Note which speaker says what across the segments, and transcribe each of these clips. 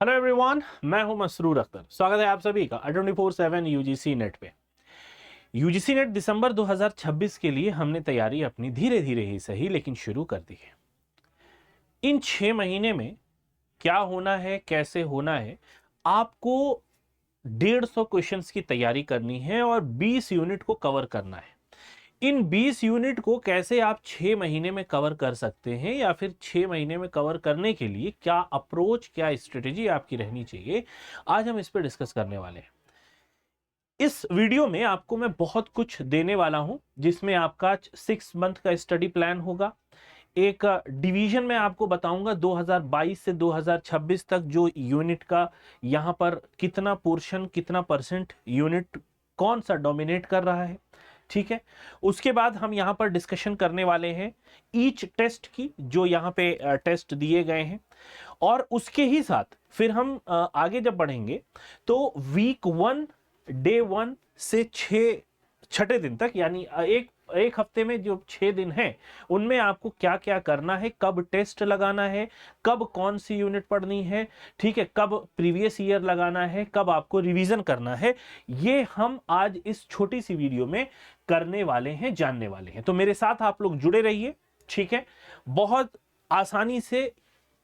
Speaker 1: Hello everyone, मैं हूं मसरूर अख्तर। स्वागत है आप सभी का 24/7 यूजीसी नेट पे। यूजीसी नेट दिसंबर 2026 के लिए हमने तैयारी अपनी धीरे धीरे ही सही लेकिन शुरू कर दी है। इन 6 महीने में क्या होना है, कैसे होना है, आपको 150 क्वेश्चंस की तैयारी करनी है और 20 यूनिट को कवर करना है। इन 20 यूनिट को कैसे आप 6 महीने में कवर कर सकते हैं या फिर 6 महीने में कवर करने के लिए क्या अप्रोच, क्या स्ट्रेटेजी आपकी रहनी चाहिए, आज हम इस पर डिस्कस करने वाले हैं। इस वीडियो में आपको मैं बहुत कुछ देने वाला हूं, जिसमें आपका 6 मंथ का स्टडी प्लान होगा। एक डिवीजन में आपको बताऊंगा 2022 से 2026 तक जो यूनिट का यहां पर कितना पोर्शन, कितना परसेंट यूनिट कौन सा डोमिनेट कर रहा है। ठीक है, उसके बाद हम यहां पर डिस्कशन करने वाले हैं ईच टेस्ट की, जो यहां पे टेस्ट दिए गए हैं। और उसके ही साथ फिर हम आगे जब बढ़ेंगे तो वीक 1 डे 1 से छठे दिन तक, यानी एक हफ्ते में जो 6 दिन हैं उनमें आपको क्या क्या करना है, कब टेस्ट लगाना है, कब कौन सी यूनिट पढ़नी है, ठीक है, कब प्रीवियस ईयर लगाना है, कब आपको रिवीजन करना है, ये हम आज इस छोटी सी वीडियो में करने वाले हैं, जानने वाले हैं। तो मेरे साथ आप लोग जुड़े रहिए। ठीक है, बहुत आसानी से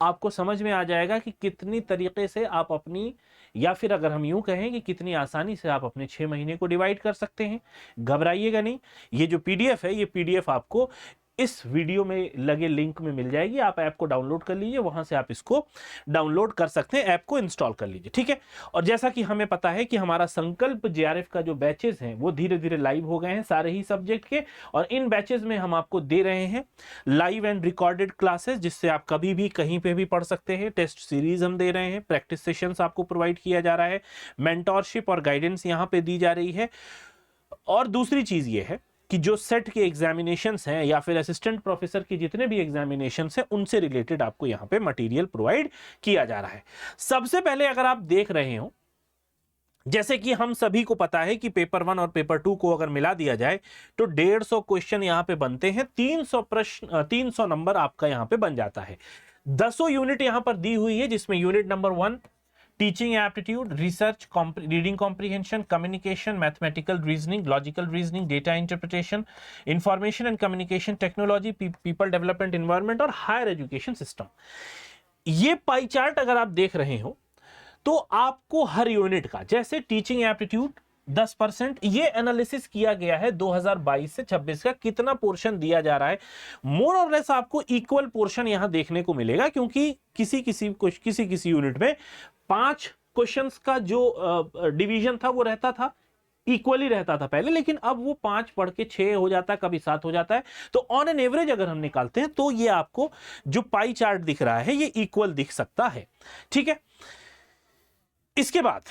Speaker 1: आपको समझ में आ जाएगा कि कितनी तरीके से आप अपनी, या फिर अगर हम यूं कहें कि कितनी आसानी से आप अपने 6 महीने को डिवाइड कर सकते हैं। घबराइएगा नहीं, ये जो पीडीएफ है, ये पीडीएफ आपको इस वीडियो में लगे लिंक में मिल जाएगी। आप ऐप को डाउनलोड कर लीजिए, वहां से आप इसको डाउनलोड कर सकते हैं, ऐप को इंस्टॉल कर लीजिए। ठीक है, और जैसा कि हमें पता है कि हमारा संकल्प जेआरएफ का जो बैचेस हैं वो धीरे धीरे लाइव हो गए हैं सारे ही सब्जेक्ट के, और इन बैचेस में हम आपको दे रहे हैं लाइव एंड रिकॉर्डेड क्लासेस, जिससे आप कभी भी कहीं पे भी पढ़ सकते हैं। टेस्ट सीरीज हम दे रहे हैं, प्रैक्टिस सेशंस आपको प्रोवाइड किया जा रहा है, मेंटोरशिप और गाइडेंस यहां पे दी जा रही है। और दूसरी चीज ये है कि जो सेट के एग्जामिनेशंस हैं या फिर असिस्टेंट प्रोफेसर की जितने भी एग्जामिनेशंस हैं उनसे रिलेटेड आपको यहां पे मटेरियल प्रोवाइड किया जा रहा है। सबसे पहले अगर आप देख रहे हो, जैसे कि हम सभी को पता है कि पेपर 1 और पेपर 2 को अगर मिला दिया जाए तो 150 क्वेश्चन यहां पे बनते हैं, 300 प्रश्न, 300 नंबर आपका यहां पे बन जाता है। 10 यूनिट यहां पर दी हुई है, जिसमें unit number 1 teaching aptitude, research, reading comprehension, communication, mathematical reasoning, logical reasoning, data interpretation, information and communication technology, people development environment और हायर एजुकेशन सिस्टम। ये पाई चार्ट अगर आप देख रहे हो तो आपको हर यूनिट का, जैसे टीचिंग एप्टीट्यूड 10%, ये एनालिसिस किया गया है 2022 से 26 का कितना पोर्शन दिया जा रहा है। मोर और लेस आपको इक्वल पोर्शन यहां देखने को मिलेगा, क्योंकि किसी यूनिट में 5 क्वेश्चंस का जो डिवीजन था वो रहता था, इक्वली रहता था पहले, लेकिन अब वो 5 पढ़ के 6 हो जाता है, कभी 7 हो जाता है। तो ऑन एन एवरेज अगर हम निकालते हैं तो ये आपको जो पाई चार्ट दिख रहा है ये इक्वल दिख सकता है। ठीक है, इसके बाद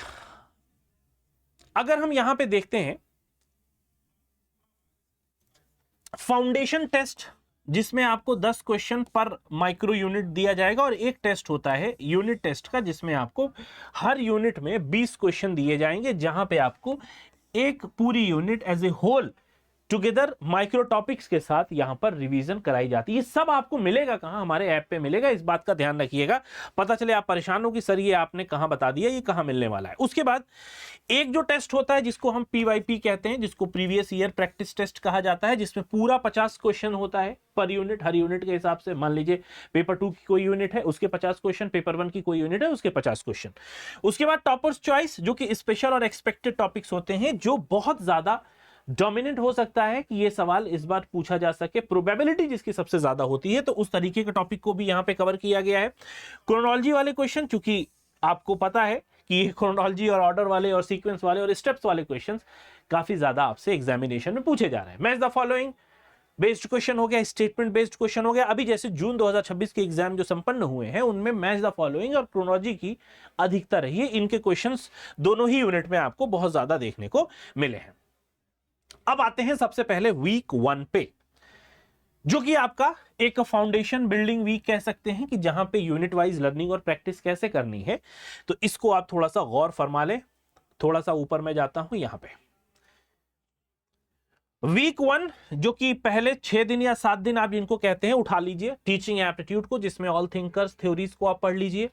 Speaker 1: अगर हम यहां पे देखते हैं फाउंडेशन टेस्ट, जिसमें आपको 10 क्वेश्चन पर माइक्रो यूनिट दिया जाएगा, और एक टेस्ट होता है यूनिट टेस्ट का, जिसमें आपको हर यूनिट में 20 क्वेश्चन दिए जाएंगे, जहां पे आपको एक पूरी unit as a whole together micro topics के साथ यहां पर रिवीजन कराई जाती है। ये सब आपको मिलेगा कहां? हमारे ऐप पे मिलेगा, इस बात का ध्यान रखिएगा। पता चले आप परेशान हो कि सर ये आपने कहां बता दिया, ये कहां मिलने वाला है। उसके बाद एक जो टेस्ट होता है जिसको हम पीवाईपी कहते हैं, जिसको प्रीवियस ईयर प्रैक्टिस टेस्ट कहा जाता है, जिसमें पूरा 50 क्वेश्चन होता है पर यूनिट, हर यूनिट के हिसाब से। मान लीजिए पेपर 2 की कोई यूनिट है, उसके 50 क्वेश्चन, पेपर 1 की कोई यूनिट है, उसके 50 क्वेश्चन। उसके बाद टॉपर्स चॉइस, जो कि स्पेशल और एक्सपेक्टेड टॉपिक्स होते हैं, जो बहुत ज्यादा डोमिनेंट हो सकता है कि ये सवाल इस बार पूछा जा सके, प्रोबेबिलिटी जिसकी सबसे ज्यादा होती है, तो उस तरीके के टॉपिक को भी यहां पे कवर किया गया है। क्रोनोलॉजी वाले क्वेश्चन, क्योंकि आपको पता है कि ये क्रोनोलॉजी और ऑर्डर वाले और सीक्वेंस वाले और स्टेप्स वाले क्वेश्चंस काफी ज्यादा आपसे एग्जामिनेशन में पूछे जा रहे हैं। Match the following based question हो गया, स्टेटमेंट बेस्ड क्वेश्चन हो गया। अभी जैसे जून 2026 के एग्जाम जो संपन्न हुए हैं उनमें मैच द फॉलोइंग और क्रोनोलॉजी की अधिकता रही है। इनके क्वेश्चंस दोनों ही यूनिट में आपको बहुत ज्यादा देखने को मिले हैं। अब आते हैं सबसे पहले वीक 1 पे, जो कि आपका एक फाउंडेशन बिल्डिंग वीक कह सकते हैं, कि जहां पे यूनिट वाइज लर्निंग और प्रैक्टिस कैसे करनी है। तो इसको आप थोड़ा सा गौर फरमा लें। थोड़ा सा ऊपर मैं जाता हूं, यहां पे वीक 1, जो कि पहले 6 दिन या 7 दिन आप इनको कहते हैं, उठा लीजिए टीचिंग एप्टीट्यूड को, जिसमें ऑल थिंकर्स थ्योरीज को आप पढ़ लीजिए।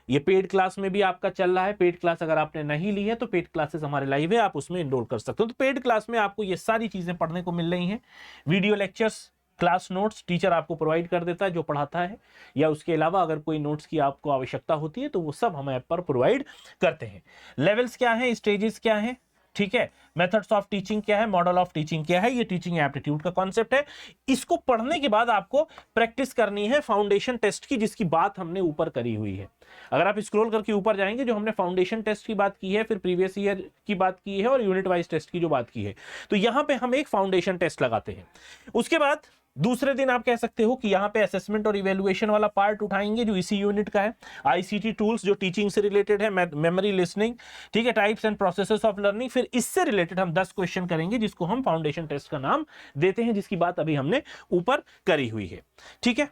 Speaker 1: ये पेड क्लास में भी आपका चल रहा है। पेड क्लास अगर आपने नहीं ली है तो पेड क्लासेस हमारे लाइव है, आप उसमें एनरोल कर सकते हो। तो पेड क्लास में आपको ये सारी चीजें पढ़ने को मिल रही हैं। Video lectures, class notes teacher आपको प्रोवाइड कर देता है जो पढ़ाता है, या उसके अलावा अगर कोई नोट्स की आपको आवश्यकता होती है तो वो सब हम ऐप पर प्रोवाइड करते हैं। लेवल्स क्या है, स्टेजेस क्या है, ठीक है, मेथड्स ऑफ टीचिंग क्या है, मॉडल ऑफ टीचिंग क्या है, ये टीचिंग एप्टीट्यूड का कॉन्सेप्ट है। इसको पढ़ने के बाद आपको प्रैक्टिस करनी है फाउंडेशन टेस्ट की, जिसकी बात हमने ऊपर करी हुई है। अगर आप स्क्रॉल करके ऊपर जाएंगे, जो हमने फाउंडेशन टेस्ट की बात की है, फिर प्रीवियस ईयर की बात की है और यूनिट वाइज टेस्ट की जो बात की है, तो यहां पे हम एक फाउंडेशन टेस्ट लगाते हैं। उसके बाद दूसरे दिन आप कह सकते हो कि यहां पे असेसमेंट और इवैल्यूएशन वाला पार्ट उठाएंगे जो इसी यूनिट का है। आईसीटी टूल्स जो टीचिंग से रिलेटेड है, मेमोरी लिसनिंग, ठीक है, types and processes of learning, फिर इससे रिलेटेड हम 10 क्वेश्चन करेंगे जिसको हम फाउंडेशन टेस्ट का नाम देते हैं, जिसकी बात अभी हमने ऊपर करी हुई है, ठीक है।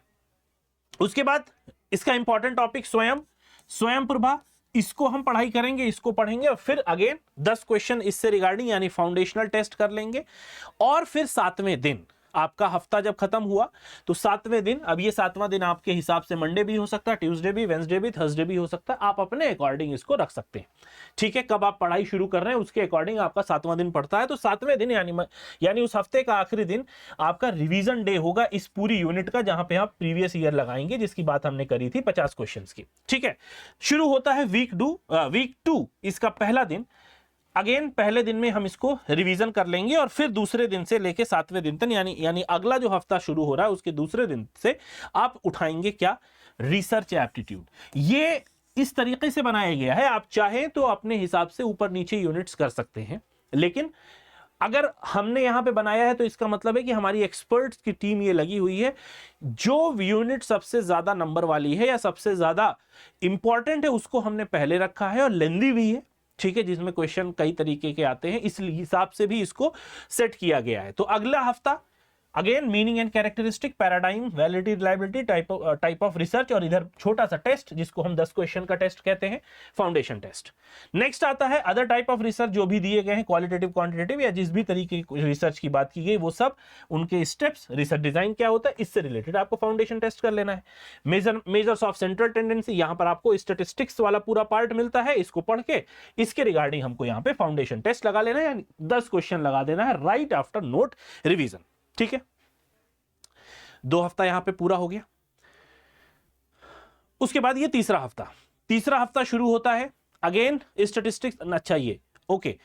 Speaker 1: उसके बाद इसका इंपॉर्टेंट टॉपिक स्वयं प्रभा, इसको हम पढ़ाई करेंगे, इसको पढ़ेंगे और फिर अगेन 10 क्वेश्चन इससे रिगार्डिंग यानी फाउंडेशनल टेस्ट कर लेंगे। और फिर 7वें दिन आपका हफ्ता जब खत्म हुआ तो 7वें दिन, अब ये 7वां दिन आपके हिसाब से मंडे भी हो सकता है, ट्यूसडे भी, वेंसडे भी, थर्सडे भी हो सकता है, आप अपने अकॉर्डिंग इसको रख सकते हैं, ठीक है। कब आप पढ़ाई शुरू कर रहे हैं उसके अकॉर्डिंग आपका 7वां दिन पड़ता है। तो 7वें दिन यानी उस हफ्ते का आखिरी दिन आपका रिवीजन डे होगा इस पूरी यूनिट का, जहां पे आप प्रीवियस ईयर लगाएंगे, जिसकी बात हमने करी थी 50 क्वेश्चन की, ठीक है। शुरू होता है वीक 2, इसका पहला दिन। अगेन पहले दिन में हम इसको रिवीजन कर लेंगे और फिर दूसरे दिन से लेके 7वें दिन तक यानी अगला जो हफ्ता शुरू हो रहा है उसके दूसरे दिन से आप उठाएंगे क्या, रिसर्च एप्टीट्यूड। ये इस तरीके से बनाया गया है, आप चाहें तो अपने हिसाब से ऊपर नीचे यूनिट्स कर सकते हैं, लेकिन अगर हमने यहां पे बनाया है तो इसका मतलब है कि हमारी एक्सपर्ट्स की टीम ये लगी हुई है, जो यूनिट सबसे ज्यादा नंबर वाली है या सबसे ज्यादा इंपॉर्टेंट है उसको हमने पहले रखा है, और लेंदी भी है, ठीक है, जिसमें क्वेश्चन कई तरीके के आते हैं, इस हिसाब से भी इसको सेट किया गया है। तो अगला हफ्ता again meaning and characteristic, paradigm, validity, reliability, type of research, और इधर छोटा सा टेस्ट जिसको हम 10 क्वेश्चन का टेस्ट कहते हैं, फाउंडेशन टेस्ट। नेक्स्ट आता है अदर टाइप ऑफ रिसर्च, जो भी दिए गए हैं, क्वालिटेटिव, क्वांटिटेटिव, या जिस भी तरीके की रिसर्च की बात की गई वो सब, उनके स्टेप्स, रिसर्च डिजाइन क्या होता है, इससे रिलेटेड आपको फाउंडेशन टेस्ट कर लेना है। मेजर्स ऑफ सेंट्रल टेंडेंसी, यहां पर आपको स्टैटिस्टिक्स वाला पूरा पार्ट मिलता है, इसको पढ़ के इसके रिगार्डिंग हमको यहां पे फाउंडेशन टेस्ट लगा लेना है, यानी 10 क्वेश्चन लगा देना है राइट आफ्टर नोट रिवीजन, ठीक है। 2 हफ्ता यहां पे पूरा हो गया। उसके बाद ये तीसरा हफ्ता शुरू होता है, अगेन स्टैटिस्टिक्स, अच्छा ये ओके,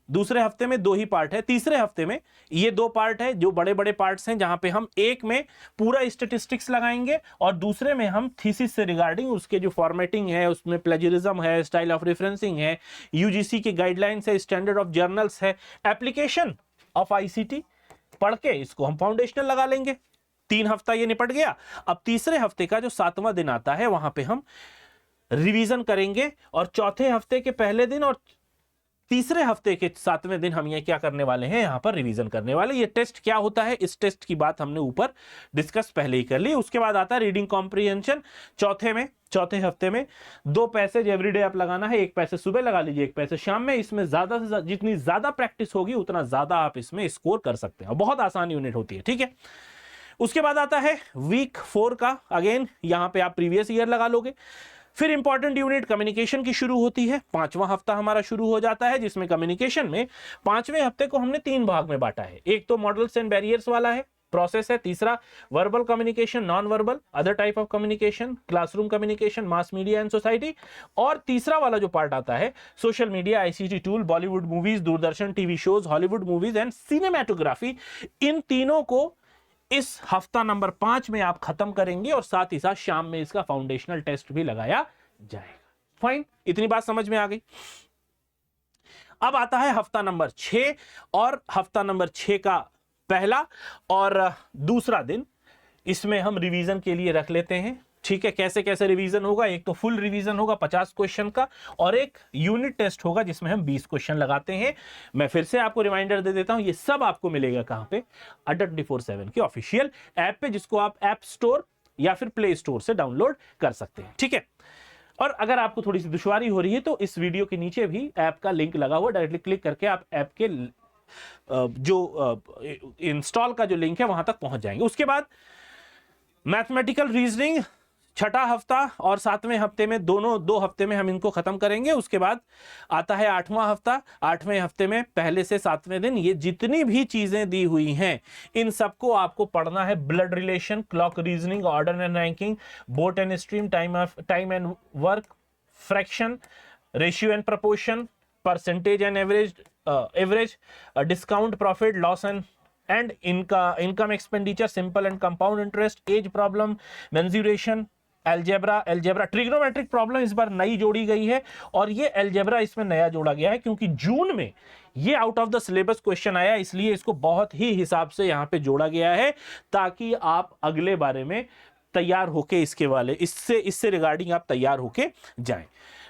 Speaker 1: दूसरे हफ्ते में 2 ही पार्ट है, तीसरे हफ्ते में ये 2 पार्ट है जो बड़े बड़े पार्ट्स हैं, जहां पे हम एक में पूरा स्टैटिस्टिक्स लगाएंगे और दूसरे में हम थीसिस से रिगार्डिंग उसके जो फॉर्मेटिंग है, उसमें प्लेजरिज्म है, स्टाइल ऑफ रेफरेंसिंग है, यूजीसी के गाइडलाइंस है, स्टैंडर्ड ऑफ जर्नल्स है, एप्लीकेशन ऑफ आईसीटी पढ़ के इसको हम फाउंडेशनल लगा लेंगे। 3 हफ्ता ये निपट गया। अब तीसरे हफ्ते का जो 7वां दिन आता है वहां पे हम रिवीजन करेंगे, और चौथे हफ्ते के पहले दिन और तीसरे हफ्ते के 7वें दिन हम ये क्या करने वाले हैं, यहां पर रिवीजन करने वाले। ये टेस्ट क्या होता है, इस टेस्ट की बात हमने ऊपर डिस्कस पहले ही कर ली। उसके बाद आता है रीडिंग कॉम्प्रिहेंशन, चौथे हफ्ते में 2 पैसेज एवरीडे आप लगाना है, 1 पैसेज सुबह लगा लीजिए, 1 पैसेज शाम में। इसमें ज्यादा से जितनी ज्यादा प्रैक्टिस होगी उतना ज्यादा आप इसमें स्कोर कर सकते हैं, बहुत आसान यूनिट होती है, ठीक है। उसके बाद आता है वीक 4 का, अगेन यहां पे आप प्रीवियस ईयर लगा लोगे। फिर इंपॉर्टेंट यूनिट कम्युनिकेशन की शुरू होती है, 5वां हफ्ता हमारा शुरू हो जाता है, जिसमें कम्युनिकेशन में 5वें हफ्ते को हमने 3 भाग में बांटा है। एक तो मॉडल्स एंड बैरियर्स वाला है, प्रोसेस है, तीसरा verbal communication, non verbal, other type of communication, classroom communication, mass media and society, और तीसरा वाला जो पार्ट आता है social media, ICT tool, Bollywood movies, Doordarshan TV shows, Hollywood movies and cinematography. इन तीनों को इस हफ्ता नंबर 5 में आप खत्म करेंगे, और साथ ही साथ शाम में इसका फाउंडेशनल टेस्ट भी लगाया जाएगा। फाइन, इतनी बात समझ में आ गई। अब आता है हफ्ता नंबर 6, और हफ्ता नंबर 6 का पहला और दूसरा दिन इसमें हम रिवीजन के लिए रख लेते हैं, ठीक है। कैसे कैसे रिवीजन होगा, एक तो फुल रिवीजन होगा 50 क्वेश्चन का, और एक यूनिट टेस्ट होगा जिसमें हम 20 क्वेश्चन लगाते हैं। मैं फिर से आपको रिमाइंडर दे देता हूं, ये सब आपको मिलेगा कहां पे, अड्डा 24/7 के ऑफिशियल ऐप पे, जिसको आप ऐप स्टोर या फिर प्ले स्टोर से डाउनलोड कर सकते हैं, ठीक है। और अगर आपको थोड़ी सी दुश्वारी हो रही है तो इस वीडियो के नीचे भी ऐप का लिंक लगा हुआ, डायरेक्टली क्लिक करके आप ऐप के जो इंस्टॉल का जो लिंक है वहां तक पहुंच जाएंगे। उसके बाद मैथमेटिकल रीजनिंग छठा हफ्ता और 7वें हफ्ते में, दोनों 2 हफ्ते में हम इनको खत्म करेंगे। उसके बाद आता है 8वां हफ्ता। 8वें हफ्ते में पहले से 7वें दिन ये जितनी भी चीजें दी हुई हैं इन सबको आपको पढ़ना है। Blood relation, clock reasoning, order and ranking, boat and stream, time and work, fraction, ratio and proportion, percentage and average, discount, profit, loss and income expenditure, simple and compound interest, age problem, mensuration, algebra, trigonometric problem इस बार नई जोड़ी गई है और ये algebra इसमें नया जोड़ा गया है क्योंकि जून में ये out of the syllabus question आया, इसलिए इसको बहुत ही हिसाब से यहां पे जोड़ा गया है ताकि आप अगले बारे में तैयार होके इससे रिगार्डिंग आप तैयार होके जाएं।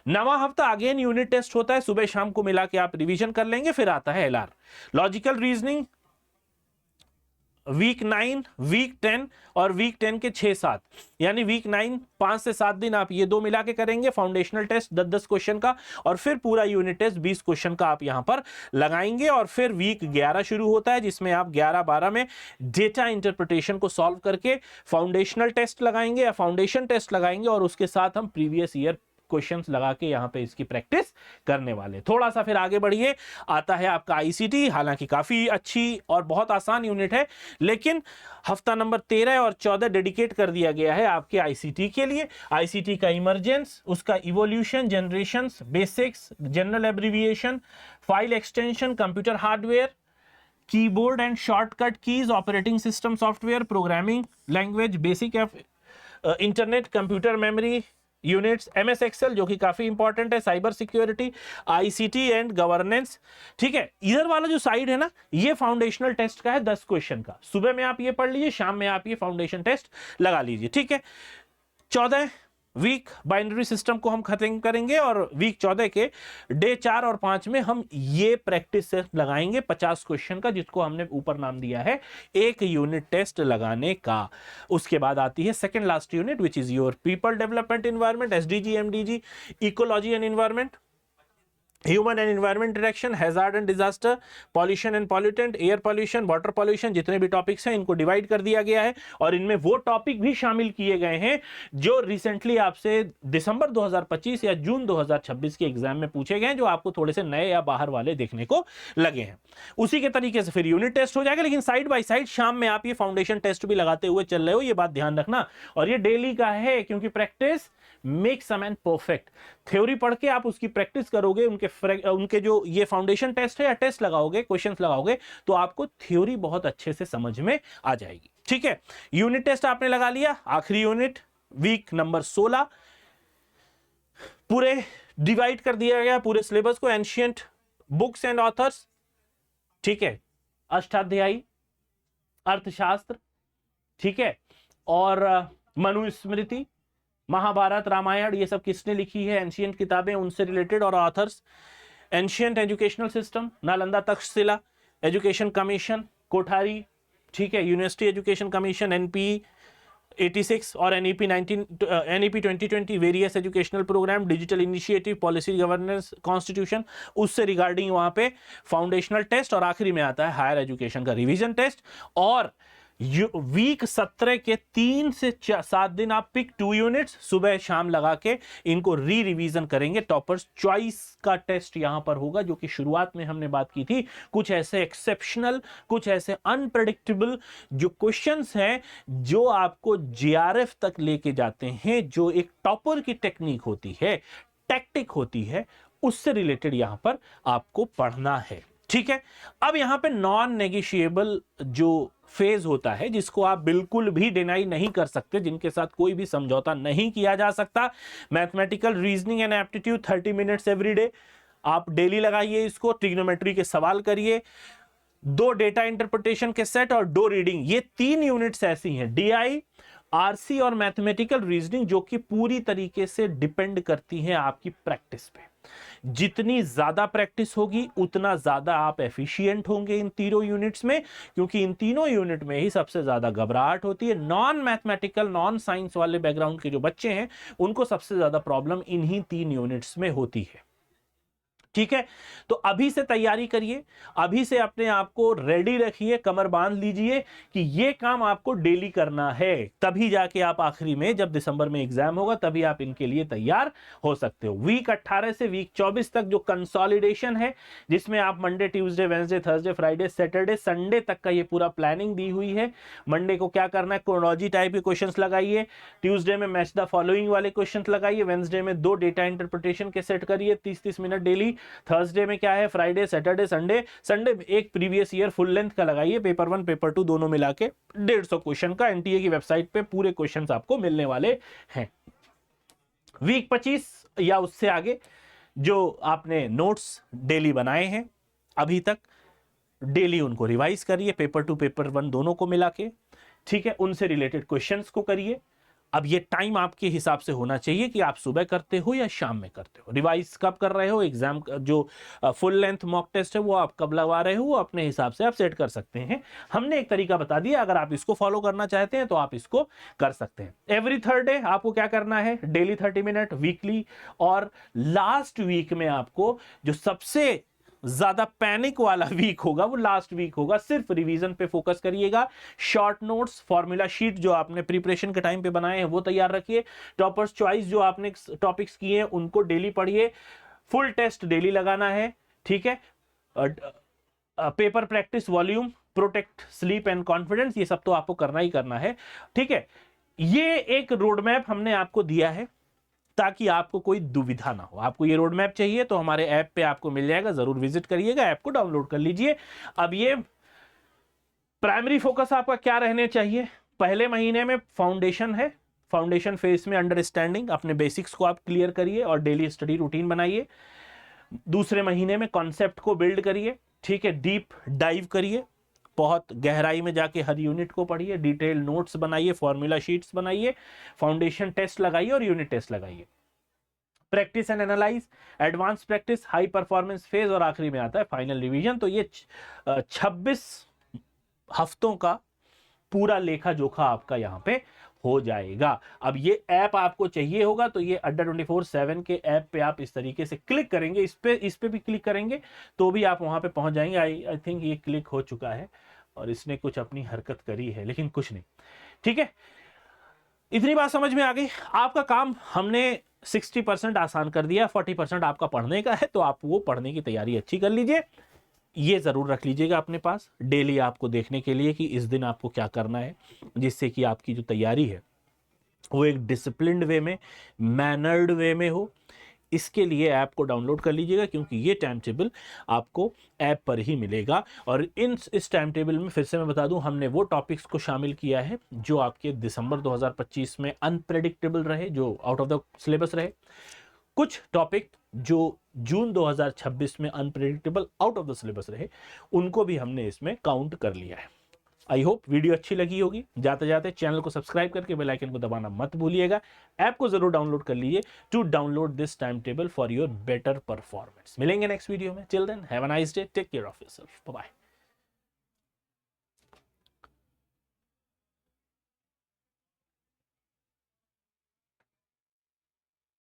Speaker 1: 9वां हफ्ता अगेन यूनिट टेस्ट होता है, सुबह शाम को मिला के आप रिवीजन कर लेंगे। फिर आता है LR, logical reasoning, week 9, week 10 और वीक 10 के 6-7, यानी वीक 9 5 से 7 दिन आप ये 2 मिला के करेंगे। फाउंडेशनल टेस्ट 10-10 क्वेश्चन का और फिर पूरा यूनिट टेस्ट 20 क्वेश्चन का आप यहां पर लगाएंगे। और फिर वीक 11 शुरू होता है जिसमें आप 11-12 में डेटा इंटरप्रिटेशन को सॉल्व करके फाउंडेशनल टेस्ट लगाएंगे या फाउंडेशन टेस्ट लगाएंगे और उसके साथ हम प्रीवियस ईयर क्वेश्चंस लगा के यहां पे इसकी प्रैक्टिस करने वाले। थोड़ा सा फिर आगे बढ़िए, आता है आपका आईसीटी, हालांकि काफी अच्छी और बहुत आसान यूनिट है, लेकिन हफ्ता नंबर 13 और 14 डेडिकेट कर दिया गया है आपके आईसीटी के लिए। आईसीटी का इमरजेंस, उसका evolution, generations, basics, general abbreviation, file extension, computer hardware, keyboard and shortcut keys, operating system software, programming language, basic internet, computer memory units, MS Excel जो कि काफी इंपॉर्टेंट है, cyber security, ICT and governance. ठीक है, इधर वाला जो side है ना, ये फाउंडेशनल टेस्ट का है 10 क्वेश्चन का। सुबह में आप ये पढ़ लीजिए, शाम में आप ये फाउंडेशन टेस्ट लगा लीजिए। ठीक है, 14 वीक बाइनरी सिस्टम को हम खत्म करेंगे और वीक 14 के डे 4 और 5 में हम ये प्रैक्टिस सेट लगाएंगे 50 क्वेश्चन का, जिसको हमने ऊपर नाम दिया है एक यूनिट टेस्ट लगाने का। उसके बाद आती है second last unit which is your people development environment, SDG, MDG, ecology and environment, human and environment interaction, hazard and disaster, pollution and pollutant, air pollution, water pollution, जितने भी टॉपिक्स हैं इनको डिवाइड कर दिया गया है और इनमें वो टॉपिक भी शामिल किए गए हैं जो रिसेंटली आपसे दिसंबर 2025 या जून 2026 के एग्जाम में पूछे गए हैं, जो आपको थोड़े से नए या बाहर वाले देखने को लगे हैं। उसी के तरीके से फिर यूनिट टेस्ट हो जाएगा, लेकिन साइड बाय साइड शाम में आप ये फाउंडेशन टेस्ट भी लगाते हुए चल रहे हो, ये बात ध्यान रखना। और ये डेली का है क्योंकि practice makes a man perfect. Theory पढ़ के आप उसकी प्रैक्टिस करोगे, उनके जो ये फाउंडेशन टेस्ट है या टेस्ट लगाओगे, क्वेश्चंस लगाओगे, तो आपको थ्योरी बहुत अच्छे से समझ में आ जाएगी। ठीक है, यूनिट टेस्ट आपने लगा लिया। आखिरी यूनिट वीक नंबर 16, पूरे डिवाइड कर दिया गया पूरे सिलेबस को, एंशिएंट बुक्स एंड ऑथर्स। ठीक है, अष्टाध्यायी, अर्थशास्त्र, ठीक है, और मनुस्मृति, महाभारत, रामायण, ये सब किसने लिखी है, एंशिएंट किताबें, उनसे रिलेटेड और authors. Ancient educational system, Nalanda Takshashila education commission, Kothari, ठीक है, यूनिवर्सिटी एजुकेशन कमीशन, एनपी 86 और NEP 2020, various educational program, digital initiative, policy governance, constitution, उससे रिगार्डिंग वहां पे फाउंडेशनल टेस्ट। और आखिरी में आता है हायर एजुकेशन का रिवीजन टेस्ट। और वीक 17 के 3 से 7 दिन आप पिक 2 यूनिट्स सुबह शाम लगा के इनको रिवीजन करेंगे। टॉपर्स चॉइस का टेस्ट यहां पर होगा, जो कि शुरुआत में हमने बात की थी। कुछ ऐसे एक्सेप्शनल, कुछ ऐसे अनप्रेडिक्टेबल जो क्वेश्चंस हैं जो आपको जेआरएफ तक लेके जाते हैं, जो एक टॉपर की टेक्निक होती है, टैक्टिक होती है, उससे रिलेटेड यहां पर आपको पढ़ना है। ठीक है, अब यहां पे नॉन नेगोशिएबल जो फेज होता है, जिसको आप बिल्कुल भी डिनाई नहीं कर सकते, जिनके साथ कोई भी समझौता नहीं किया जा सकता, mathematical reasoning and aptitude 30 minutes every day. आप डेली लगाइए इसको, ट्रिग्नोमेट्री के सवाल करिए, 2 डेटा इंटरप्रिटेशन के सेट और 2 रीडिंग। ये 3 यूनिट्स ऐसी हैं, डीआई, आरसी और मैथमेटिकल रीजनिंग, जो कि पूरी तरीके से डिपेंड करती हैं आपकी प्रैक्टिस पे। जितनी ज्यादा प्रैक्टिस होगी उतना ज्यादा आप एफिशिएंट होंगे इन तीनों यूनिट्स में, क्योंकि इन तीनों यूनिट में ही सबसे ज्यादा घबराहट होती है। नॉन मैथमेटिकल, नॉन साइंस वाले बैकग्राउंड के जो बच्चे हैं, उनको सबसे ज्यादा प्रॉब्लम इन्हीं 3 यूनिट्स में होती है। ठीक है, तो अभी से तैयारी करिए, अभी से अपने आप को रेडी रखिए, कमर बांध लीजिए कि ये काम आपको डेली करना है, तभी जाके आप आखिरी में जब दिसंबर में एग्जाम होगा तभी आप इनके लिए तैयार हो सकते हो। वीक 18 से वीक 24 तक जो कंसोलिडेशन है, जिसमें आप Monday, Tuesday, Wednesday, Thursday, Friday, Saturday, Sunday तक का ये पूरा प्लानिंग दी हुई है। मंडे को क्या करना है, क्रोनोलॉजी टाइप के क्वेश्चंस लगाइए, ट्यूसडे में मैच द फॉलोइंग वाले क्वेश्चंस लगाइए, वेडनेसडे में 2 डेटा इंटरप्रिटेशन के सेट करिए 30-30 मिनट डेली, थर्सडे में क्या है, फ्राइडे, सैटरडे, संडे, संडे एक प्रीवियस ईयर फुल लेंथ का लगाइए, पेपर 1 पेपर 2 दोनों मिला के 150 क्वेश्चन का एनटीए की वेबसाइट पे पूरे क्वेश्चंस आपको मिलने वाले हैं। वीक 25 या उससे आगे जो आपने नोट्स डेली बनाए हैं अभी तक, डेली उनको रिवाइज करिए, पेपर 2 पेपर 1 दोनों को मिला के, ठीक है, उनसे रिलेटेड क्वेश्चंस को करिए। अब ये टाइम आपके हिसाब से होना चाहिए कि आप सुबह करते हो या शाम में करते हो, रिवाइज कब कर रहे हो, एग्जाम जो फुल लेंथ मॉक टेस्ट है वो आप कब लगवा रहे हो, वो अपने हिसाब से आप सेट कर सकते हैं। हमने एक तरीका बता दिया, अगर आप इसको फॉलो करना चाहते हैं तो आप इसको कर सकते हैं। एवरी थर्ड डे आपको क्या करना है, डेली 30 मिनट वीकली, और लास्ट वीक में आपको जो सबसे ज्यादा पैनिक वाला वीक होगा वो लास्ट वीक होगा, सिर्फ रिवीजन पे फोकस करिएगा। शॉर्ट नोट्स, फॉर्मूला शीट जो आपने प्रिपरेशन के टाइम पे बनाए हैं वो तैयार रखिए, टॉपर्स चॉइस जो आपने टॉपिक्स किए हैं उनको डेली पढ़िए, फुल टेस्ट डेली लगाना है, ठीक है, paper practice, volume, protect sleep and confidence, ये सब तो आपको करना ही करना है, ठीक है। ये एक रोड मैप हमने आपको दिया है ताकि आपको कोई दुविधा ना हो। आपको ये रोड मैप चाहिए तो हमारे ऐप पे आपको मिल जाएगा, जरूर विजिट करिएगा, ऐप को डाउनलोड कर लीजिए। अब ये प्राइमरी फोकस आपका क्या रहने चाहिए, पहले महीने में फाउंडेशन है, फाउंडेशन फेज में अंडरस्टैंडिंग, अपने बेसिक्स को आप क्लियर करिए और डेली स्टडी रूटीन बनाइए। दूसरे महीने में कॉन्सेप्ट को बिल्ड करिए, ठीक है, डीप डाइव करिए, बहुत गहराई में जाके हर यूनिट को पढ़िए, डिटेल नोट्स बनाइए, फॉर्मूला शीट्स बनाइए, फाउंडेशन टेस्ट लगाइए और यूनिट टेस्ट लगाइए। Practice and analyse, advance practice, high performance phase, और आखिरी में आता है फाइनल रिवीजन। तो ये 26 हफ्तों का पूरा लेखा जोखा आपका यहां पे हो जाएगा। अब ये ऐप आपको चाहिए होगा तो ये अड्डा 24/7 के ऐप पे आप इस तरीके से क्लिक करेंगे, इस पे भी क्लिक करेंगे तो भी आप वहां पे पहुंच जाएंगे। आई थिंक ये क्लिक हो चुका है और इसने कुछ अपनी हरकत करी है, लेकिन कुछ नहीं, ठीक है। इतनी बात समझ में आ गई। आपका काम हमने 60% आसान कर दिया, 40% आपका पढ़ने का है, तो आप वो पढ़ने की तैयारी अच्छी कर लीजिए। ये जरूर रख लीजिएगा अपने पास डेली आपको देखने के लिए कि इस दिन आपको क्या करना है, जिससे कि आपकी जो तैयारी है वो एक डिसिप्लिन्ड वे में, मैनर्ड वे में हो। इसके लिए ऐप को डाउनलोड कर लीजिएगा, क्योंकि ये टाइम टेबल आपको ऐप पर ही मिलेगा। और इस टाइम टेबल में फिर से मैं बता दूं, हमने वो टॉपिक्स को शामिल किया है जो आपके दिसंबर 2025 में अनप्रेडिक्टेबल रहे, जो आउट ऑफ द सिलेबस रहे। कुछ टॉपिक जो जून 2026 में unpredictable out of the syllabus रहे, उनको भी हमने इसमें काउंट कर लिया है। आई होप वीडियो अच्छी लगी होगी। जाते जाते चैनल को सब्सक्राइब करके बेल आइकन को दबाना मत भूलिएगा। ऐप को जरूर डाउनलोड कर लीजिए to download this time table for your better performance. मिलेंगे नेक्स्ट वीडियो में। Till then have a nice day, take care of yourself, bye bye.